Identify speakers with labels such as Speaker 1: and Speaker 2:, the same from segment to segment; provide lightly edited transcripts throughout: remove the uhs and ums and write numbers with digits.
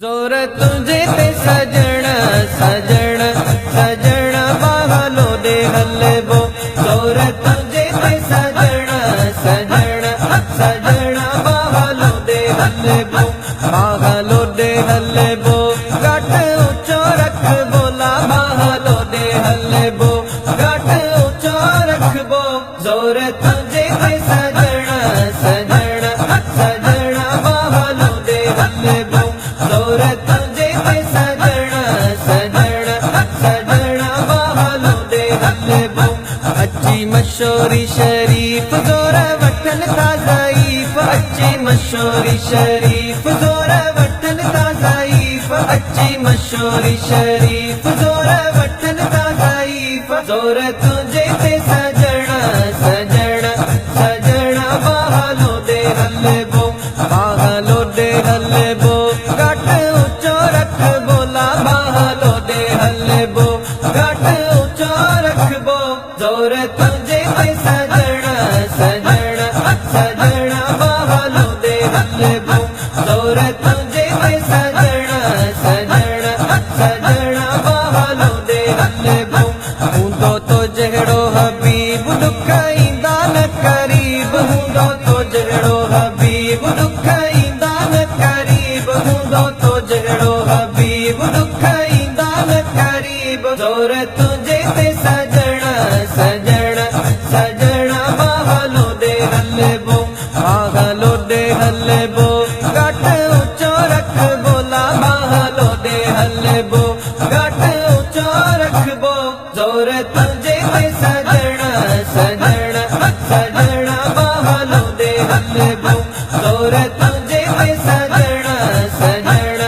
Speaker 1: जोर तुझे ते सजण सजण सजण बहलो दे हले बो। जोर तुझे ते सजण सजण सजण बहलो दे हले बो। बहलो दे हले बो गट ऊंचो रख बोला बहलो दे हले बो गट ऊंचो रख बो। जोर तुझे ते सजण सजण सजण बहलो दे हले बो। जोर तुझे ते सजण सजण सजण बहलो दे हले बो। अची मशोरी शरीफ जोर वठन था ज़ईफ। अची मशोरी शरीफ जोर वठन था ज़ईफ। अची मशोरी शरीफ जोर वठन था ज़ईफ। जोर तुझे ते सजण सजण सजण बहलो दे हले बो। बहलो दे हले बो गट ऊंचो रख बोला बहलो दे हले बो गट ऊंचो रख बो। जोर तुझे ते सजण सजण सजण बहलो दे हले बो। जोर तुझे ते सजण सजण सजण बहलो दे हले बो। हूंदो तो जहिड़ो हबीब दुख ईंदा न करीब। हूंदो तो जहिड़ो हबीब दुख ईंदा न करीब। हूंदो तो जहिड़ो हबीब दुख ईंदा न करीब। जोर तुझे ते सजण सजण सजण बहलो दे हले बो। बहलो दे हले बो गट ऊंचो रख बोला बहलो दे हले बो गट ऊंचो रख बो। जोर तुझे ते सजण सजण सजण बहलो दे हले बो। जोर तुझे ते सजण सजण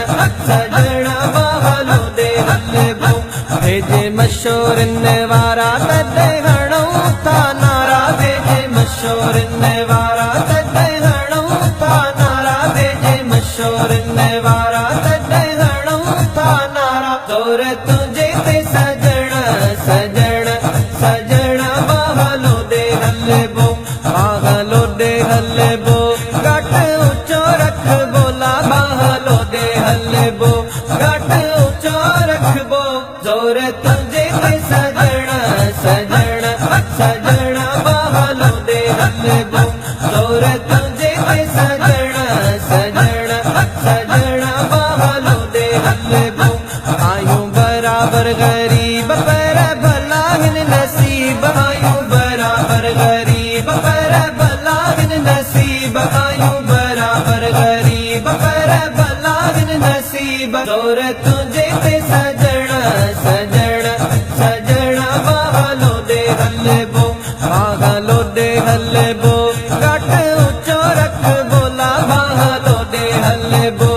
Speaker 1: सजण बहलो दे हले बो। भेजे मशोरन वारा तॾे हणूं था नारा। भेजे मशोरन वारा तॾे हणूं था नारा। भेजे मशोरन वारा तॾे हणूं था नारा। जोर तुझे ते सजण सजण सजण बहलो दे हले बो। बहलो दे हले बो गट ऊंचो रख बोला बहलो दे हले बो गट ऊंचो रख बो। जोर तुझे ते सजण सजण सजण बहलो दे हले बो। जोर तुझे ते सजण सजण सजण बहलो दे हले बो। आयूं बराबर गरीब पर भला हिन नसीब। आयूं बराबर गरीब पर भला हिन नसीब। आयूं बराबर गरीब पर भला हिन नसीब। जोर तुझे ते सजण सजण सजण बहलो दे हले बो। बहलो दे हले बो गट ऊंचो रख बोला बहलो दे हले बो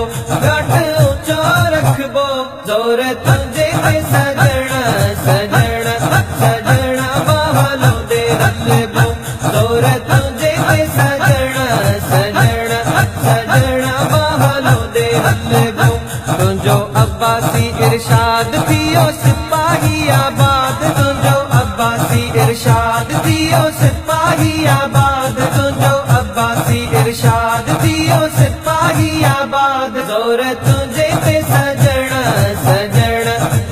Speaker 1: गट ऊंचो रख बो। जोर तुझे ते सजण सजण सजण बहलो दे हले बो। जोर तुझे ते सजण सजण सजण बहलो दे हले बो। तुंहिंजो अब्बासी इरशाद थियो सिपाही आबाद। तुंहिंजो अब्बासी इरशाद थियो सिपाही आबाद। तुंहिंजो अब्बासी इरशाद थियो सिपाही आबाद। जोर तुझे ते सजण सजण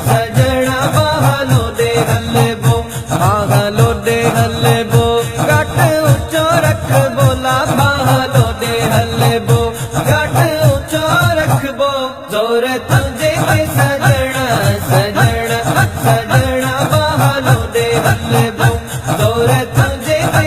Speaker 1: सजण बहलो दे हले बो। बहलो दे हले बो गट ऊंचो रख बोला बहलो दे हले बो गट ऊंचो रख बो। जोर तुझे ते सजण सजण सजण बहलो दे हले बो। जोर तुझे ते